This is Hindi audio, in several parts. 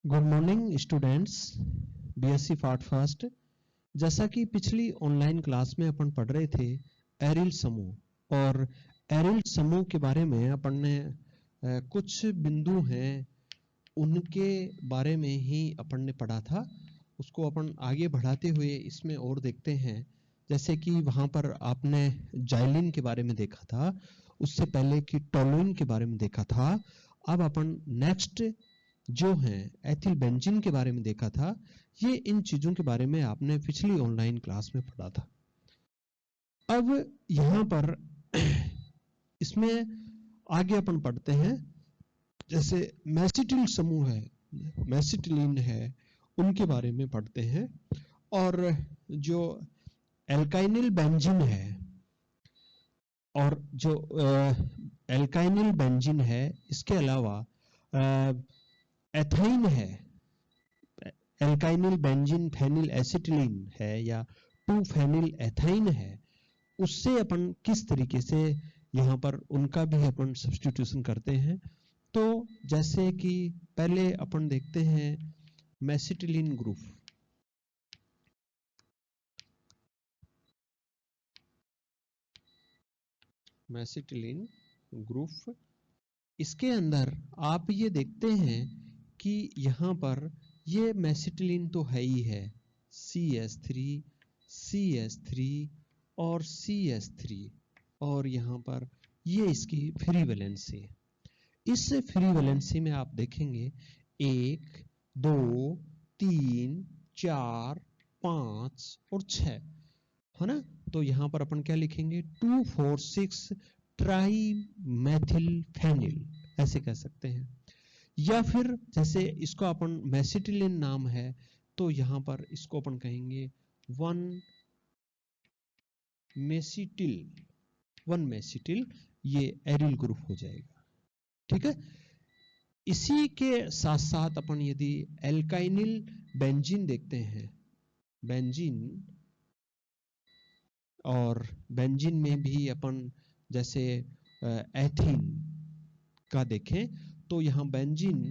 Good morning students, BSc part first. जैसा कि पिछली ऑनलाइन क्लास में अपन पढ़ रहे थे एरिल समूह, और एरिल समूह के बारे में अपन ने कुछ बिंदु हैं उनके बारे में ही अपन ने पढ़ा था। उसको अपन आगे बढ़ाते हुए इसमें और देखते हैं। जैसे कि वहां पर आपने जाइलिन के बारे में देखा था, उससे पहले कि टोलुइन के बारे में देखा था। अब अपन नेक्स्ट जो है एथिल बेंजीन के बारे में देखा था। ये इन चीजों के बारे में आपने पिछली ऑनलाइन क्लास में पढ़ा था। अब यहां पर इसमें आगे अपन पढ़ते हैं। जैसे मेसिटिल समूह है, मेसिटिलीन है, उनके बारे में पढ़ते हैं। और जो एल्काइनिल बेंजीन है, और जो एल्काइनिल बेंजीन है, इसके अलावा एथाइन है, एल्काइनिल बेंजीन फेनिल एसिटिलीन है या 2 फेनिल एथाइन है। उससे अपन किस तरीके से यहाँ पर उनका भी अपन सब्स्टिट्यूशन करते हैं। तो जैसे कि पहले अपन देखते हैं मेसिटिलीन ग्रुप। मेसिटिलीन ग्रुप, इसके अंदर आप ये देखते हैं कि यहाँ पर ये मेसिटिलीन तो है ही है, CH3, CH3 और CH3, और यहाँ पर ये इसकी फ्री वैलेंसी है। इस फ्री वैलेंसी में आप देखेंगे 1, 2, 3, 4, 5 और 6 है ना। तो यहाँ पर अपन क्या लिखेंगे, 2, 4, 6 ट्राई मैथिल फेनिल, ऐसे कह सकते हैं। या फिर जैसे इसको अपन मेसिटिलीन नाम है, तो यहाँ पर इसको अपन कहेंगे 1 मेसिटिल, ये एरिल ग्रुप हो जाएगा। ठीक है। इसी के साथ साथ अपन यदि एल्काइनिल बेंजीन देखते हैं, बेंजीन, और बेंजीन में भी अपन जैसे एथीन का देखें, तो यहां बेंजीन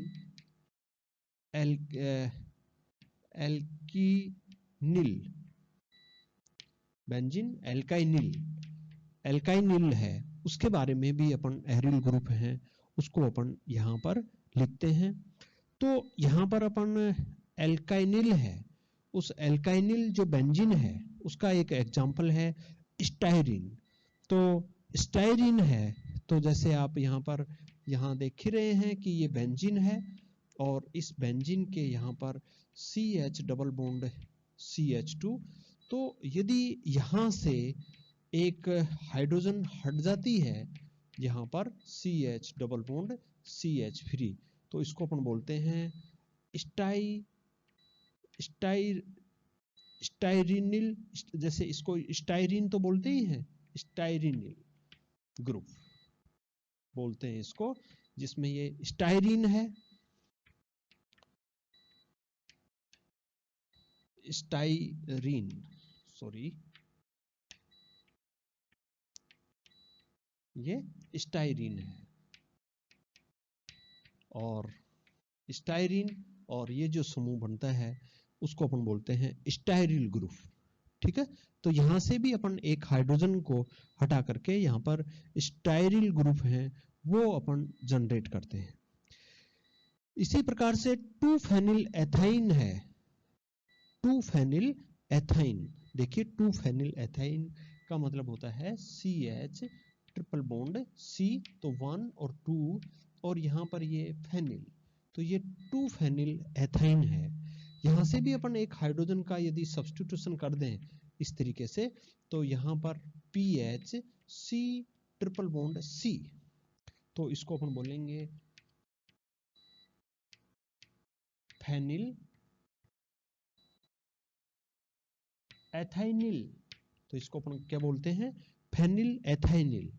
एल्कीनिल, बेंजीन एल्काइनिल है, उसके बारे में भी अपन एरिल ग्रुप है, उसको अपन यहां पर लिखते हैं। तो यहां पर अपन एल्काइनिल है, उस एल्काइनिल जो बेंजीन है उसका एक एग्जांपल है स्टाइरिन। तो स्टाइरिन है, तो जैसे आप यहां पर देख ही रहे हैं कि ये बेंजीन है, और इस बेंजीन के यहां पर CH डबल बॉन्ड CH2। तो यदि यहां से एक हाइड्रोजन हट जाती है यहां पर CH double bond CH free, तो इसको अपन बोलते हैं स्टाइरिनिल। जैसे इसको स्टाइरिन तो बोलते ही हैं, स्टाइरिनिल ग्रुप बोलते हैं इसको, जिसमें ये स्टाइरिन है, स्टाइरिन, सॉरी, ये स्टाइरिन है, और स्टाइरिन और ये जो समूह बनता है उसको अपन बोलते हैं स्टाइरिल ग्रुप। ठीक है। तो यहां से भी अपन एक हाइड्रोजन को हटा करके यहां पर स्टाइरिल ग्रुप है वो अपन जनरेट करते हैं। इसी प्रकार से 2 फेनिल एथाइन है, 2 फेनिल एथाइन। देखिए 2 फेनिल एथाइन का मतलब होता है CH ट्रिपल बॉन्ड C, तो 1 और 2, और यहां पर ये फेनिल, तो ये 2 फेनिल एथाइन है। यहां से भी अपन एक हाइड्रोजन का यदि सब्स्टिट्यूशन कर दें इस तरीके से, तो यहां पर PH C triple bond C, तो इसको अपन बोलेंगे फेनिल एथाइनिल। तो इसको अपन क्या बोलते हैं, फेनिल एथाइनिल।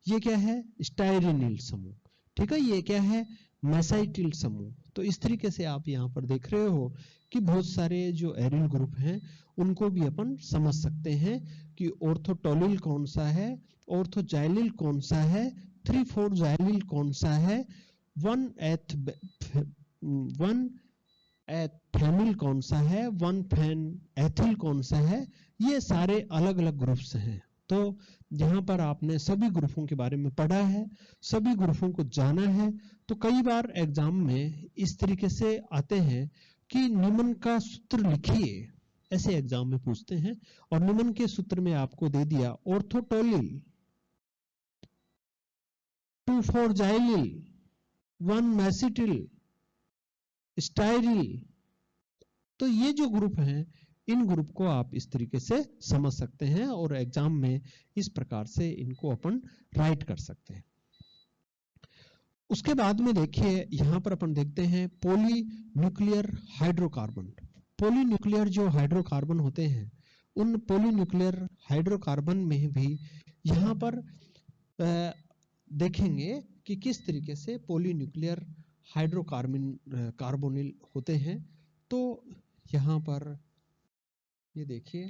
ये क्या है, स्टाइरिनिल समूह। ठीक है। ये क्या है, मेसाइटिल समूह। तो इस तरीके से आप यहां पर देख रहे हो कि बहुत सारे जो एरिल ग्रुप हैं उनको भी अपन समझ सकते हैं कि ऑर्थोटोलिल कौन सा है, ऑर्थोजाइलिल कौन सा है, 3,4 जाइलिल कौन सा है, 1 एथेनिल कौन सा है, 1 फेन एथिल कौन सा है, ये सारे अलग अलग ग्रुप्स हैं। तो यहाँ पर आपने सभी ग्रुपों के बारे में पढ़ा है, सभी ग्रुपों को जाना है। तो कई बार एग्जाम में इस तरीके से आते हैं कि निम्न का सूत्र लिखिए, ऐसे एग्जाम में पूछते हैं। और निम्न के सूत्र में आपको दे दिया ऑर्थोटोलिल, 2,4-जाइलिल, 1-मैसिटिल, स्टाइरिल। तो ये जो ग्रुप हैं, इन ग्रुप को आप इस तरीके से समझ सकते हैं और एग्जाम में इस प्रकार से इनको अपन राइट कर सकते हैं। उसके बाद में देखिए यहां पर अपन देखते हैं poly nuclear hydrocarbon. Poly nuclear जो हाइड्रोकार्बन होते हैं, उन पॉली न्यूक्लियर हाइड्रोकार्बन में भी यहां पर देखेंगे कि किस तरीके से पॉली न्यूक्लियर हाइड्रोकार्बन कार्बोनिल होते हैं। तो यहां पर ये देखिए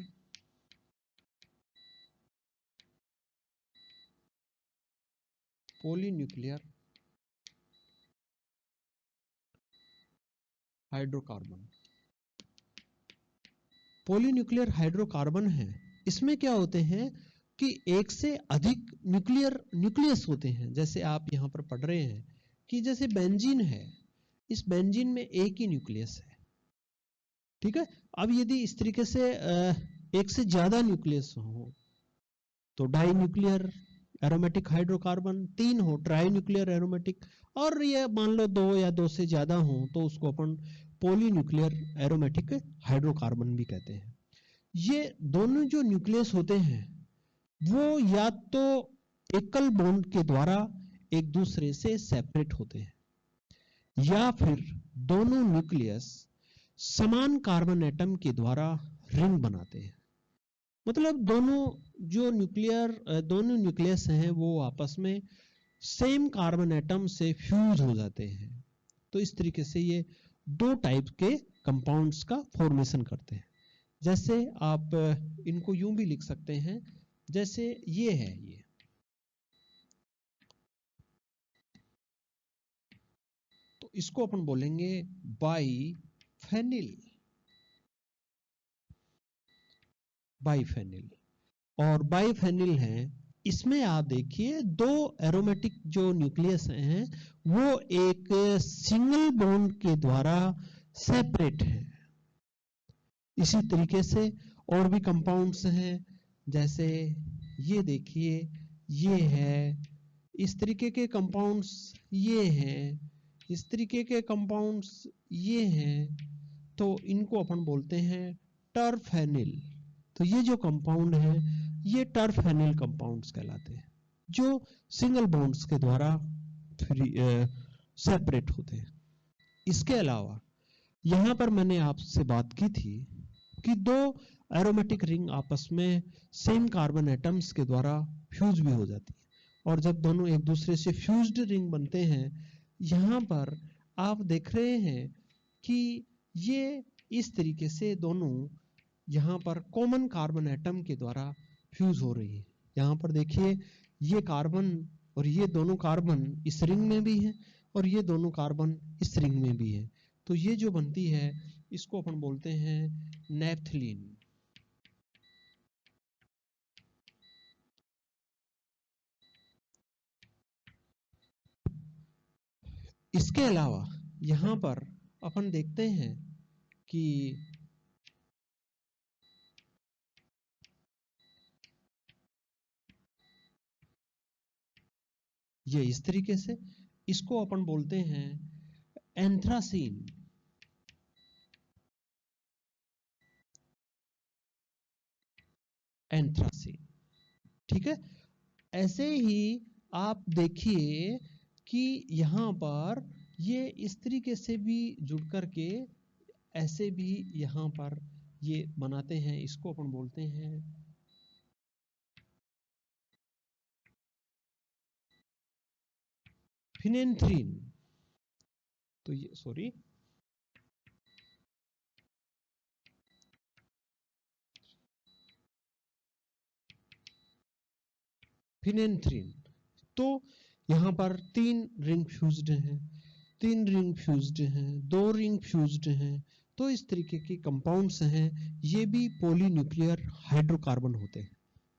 पॉलीन्यूक्लियर हाइड्रोकार्बन, पॉलीन्यूक्लियर हाइड्रोकार्बन है। इसमें क्या होते हैं कि एक से अधिक न्यूक्लियस होते हैं। जैसे आप यहां पर पढ़ रहे हैं कि जैसे बेंजीन है, इस बेंजीन में एक ही न्यूक्लियस है, ठीक है। अब यदि इस तरीके से एक से ज्यादा न्यूक्लियस हो तो डाई न्यूक्लियर एरोमेटिक हाइड्रोकार्बन, 3 हो ट्राई न्यूक्लियर एरोमेटिक, और ये मान लो 2 या 2 से ज्यादा हो तो उसको अपन पॉलीन्यूक्लियर एरोमेटिक हाइड्रोकार्बन भी कहते हैं। ये दोनों जो न्यूक्लियस होते हैं वो या तो एकल बॉन्ड के द्वारा एक दूसरे से सेपरेट होते हैं, या फिर दोनों न्यूक्लियस समान कार्बन एटम के द्वारा रिंग बनाते हैं। मतलब दोनों न्यूक्लियस हैं वो आपस में सेम कार्बन एटम से फ्यूज हो जाते हैं। तो इस तरीके से ये 2 टाइप के कंपाउंड्स का फॉर्मेशन करते हैं। जैसे आप इनको यूं भी लिख सकते हैं, जैसे ये है, ये तो इसको अपन बोलेंगे बाइफेनिल, बाइफेनिल। और बाइफेनिल है, इसमें आप देखिए 2 एरोमेटिक जो न्यूक्लियस हैं वो एक सिंगल बॉन्ड के द्वारा सेपरेट है। इसी तरीके से और भी कंपाउंड्स हैं, जैसे ये देखिए ये है, इस तरीके के कंपाउंड्स ये हैं, इस तरीके के कंपाउंड्स ये हैं। तो इनको अपन बोलते हैं टरफेनिल। तो ये जो कंपाउंड है ये टरफेनिल कंपाउंड्स कहलाते हैं, जो सिंगल बॉन्ड्स के द्वारा सेपरेट होते हैं। इसके अलावा यहां पर मैंने आपसे बात की थी कि 2 एरोमेटिक रिंग आपस में सेम कार्बन एटम्स के द्वारा फ्यूज भी हो जाती है। और जब दोनों एक दूसरे से फ्यूज्ड रिंग बनते हैं, यहां पर आप देख रहे हैं कि ये इस तरीके से दोनों यहां पर कॉमन कार्बन एटम के द्वारा फ्यूज हो रही है। यहां पर देखिए ये कार्बन और ये दोनों कार्बन इस रिंग में भी है और ये दोनों कार्बन इस रिंग में भी है। तो ये जो बनती है इसको अपन बोलते हैं नेफ्थलीन। इसके अलावा यहां पर अपन देखते हैं कि ये इस तरीके से, इसको अपन बोलते हैं एंथ्रासीन। एंथ्रासीन, ठीक है। ऐसे ही आप देखिए कि यहां पर ये इस तरीके से भी जुड़ करके ऐसे भी यहां पर ये बनाते हैं, इसको अपन बोलते हैं फिनेंथ्रीन। तो ये सॉरी फिनेंथ्रीन। तो यहां पर 3 रिंग फ्यूज्ड हैं, 3 रिंग फ्यूज्ड हैं, 2 रिंग फ्यूज्ड हैं। तो इस तरीके के कंपाउंड्स हैं, ये भी पॉलीन्यूक्लियर हाइड्रोकार्बन होते हैं।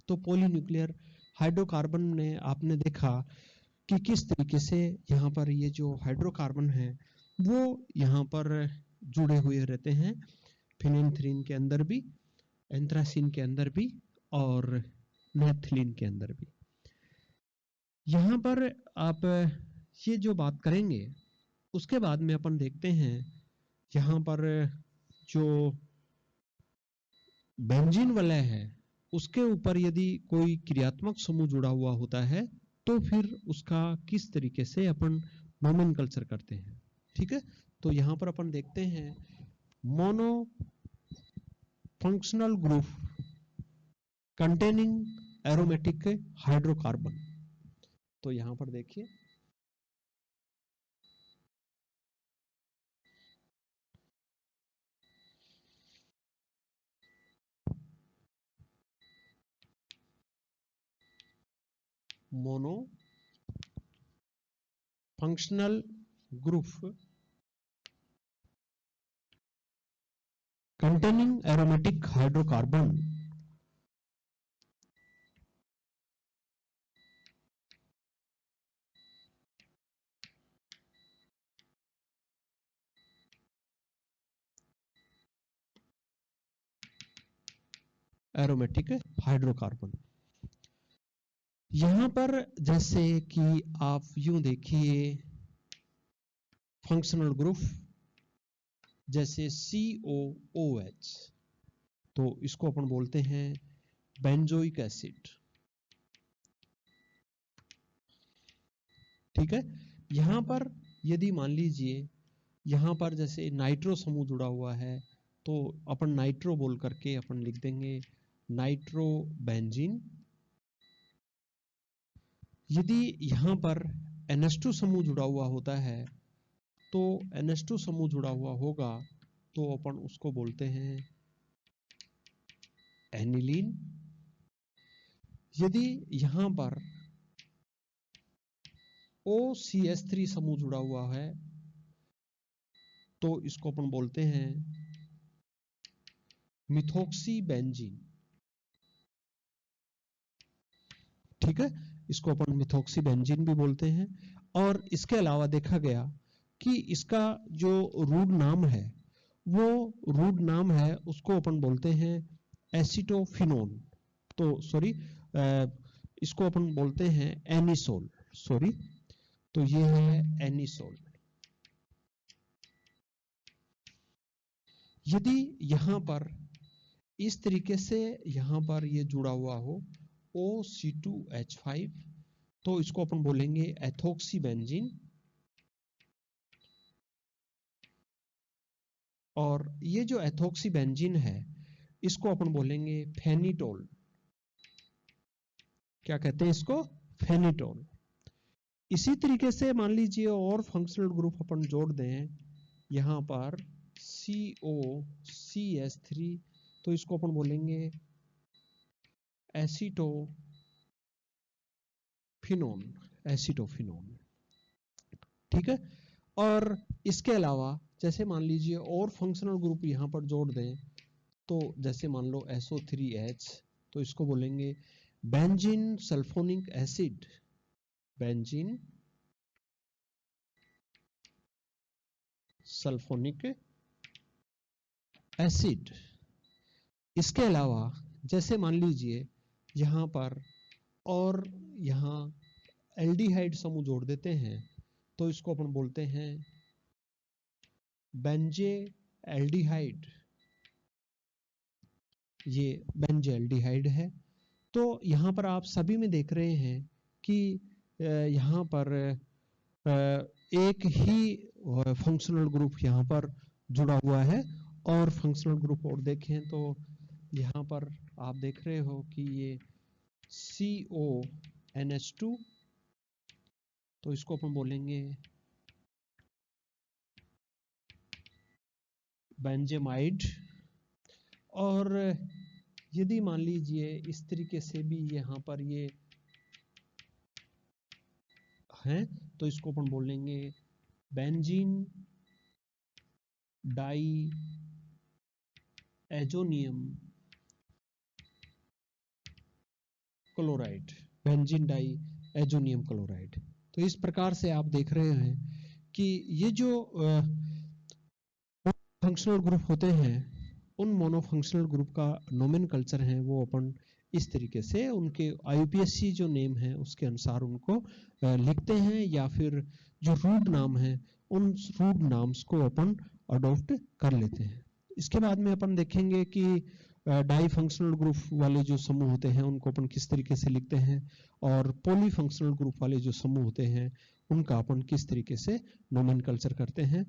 तो पॉलीन्यूक्लियर हाइड्रोकार्बन में आपने देखा कि किस तरीके से यहाँ पर ये जो हाइड्रोकार्बन है वो यहाँ पर जुड़े हुए रहते हैं, फिनेंथ्रीन के अंदर भी, एंथ्रासीन के अंदर भी और नेप्थलीन के अंदर भी। यहाँ पर आप ये जो बात करेंगे उसके बाद में अपन देखते हैं यहाँ पर जो बेंजीन वलय है उसके ऊपर यदि कोई क्रियात्मक समूह जुड़ा हुआ होता है तो फिर उसका किस तरीके से अपन नोमेनकल्चर करते हैं। ठीक है, तो यहाँ पर अपन देखते हैं mono functional group containing aromatic hydrocarbon. तो यहाँ पर देखिए mono functional group containing aromatic hydrocarbon aromatic hydrocarbon. यहां पर जैसे कि आप यूं देखिए फंक्शनल ग्रुप जैसे COOH, तो इसको अपन बोलते हैं बेंजोइक एसिड। ठीक है, यहां पर यदि मान लीजिए यहां पर जैसे नाइट्रो समूह जुड़ा हुआ है तो अपन नाइट्रो बोल करके अपन लिख देंगे नाइट्रो बेंजीन। यदि यहां पर NH2 समूह जुड़ा हुआ होता है तो NH2 समूह जुड़ा हुआ होगा तो अपन उसको बोलते हैं एनिलीन। यदि यहां पर OCH3 समूह जुड़ा हुआ है तो इसको अपन बोलते हैं मिथोक्सी बेंजीन। ठीक है, इसको अपन मिथोक्सी बेंजीन भी बोलते हैं। और इसके अलावा देखा गया कि इसका जो रूट नाम है वो रूट नाम है उसको अपन बोलते हैं एसिटोफिनोन। तो सॉरी, इसको अपन बोलते हैं एनिसोल। सॉरी, तो ये है एनिसोल। यदि यहां पर इस तरीके से यहां पर ये जुड़ा हुआ हो OC2H5 तो इसको अपन बोलेंगे एथोक्सी बेंजीन। और ये जो एथोक्सी बेंजीन है इसको अपन बोलेंगे फेनिटोल। क्या कहते हैं इसको? फेनिटोल। इसी तरीके से मान लीजिए और फंक्शनल ग्रुप अपन जोड़ दें यहां पर COCH3 तो इसको अपन बोलेंगे एसिटोफिनोन। एसिटोफिनोन। ठीक है, और इसके अलावा जैसे मान लीजिए और फंक्शनल ग्रुप यहां पर जोड़ दें तो जैसे मान लो SO3H तो इसको बोलेंगे benzene sulphonic acid. Benzene sulphonic acid. इसके अलावा जैसे मान लीजिए यहां पर और यहां एल्डिहाइड समूह जोड़ देते हैं तो इसको अपन बोलते हैं बेंजे एल्डिहाइड। ये बेंजे एल्डिहाइड है। तो यहां पर आप सभी में देख रहे हैं कि यहां पर एक ही फंक्शनल ग्रुप यहां पर जुड़ा हुआ है। और फंक्शनल ग्रुप और देखें तो यहां पर आप देख रहे हो कि ये CONH2 तो इसको अपन बोलेंगे बेंजेमाइड। और यदि मान लीजिए इस तरीके से भी यहां पर ये है तो इसको अपन बोलेंगे benzene diazonium chloride, benzene diazonium chloride. तो इस प्रकार से आप देख रहे हैं कि ये जो फंक्शनल ग्रुप होते हैं, उन मोनोफंक्शनल ग्रुप का नोमेनकल्चर है वो अपन इस तरीके से उनके आईयूपीएसी जो नेम है उसके अनुसार उनको लिखते हैं, या फिर जो रूट नाम है उन रूट नाम्स को अपन अडॉप्ट कर लेते हैं। इसके बाद में अपन देखेंगे कि डाई फंक्शनल ग्रुप वाले जो समूह होते हैं उनको अपन किस तरीके से लिखते हैं, और पॉली फंक्शनल ग्रुप वाले जो समूह होते हैं उनका अपन किस तरीके से नोमेनकल्चर करते हैं।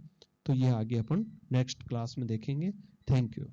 तो ये आगे अपन नेक्स्ट क्लास में देखेंगे। Thank you.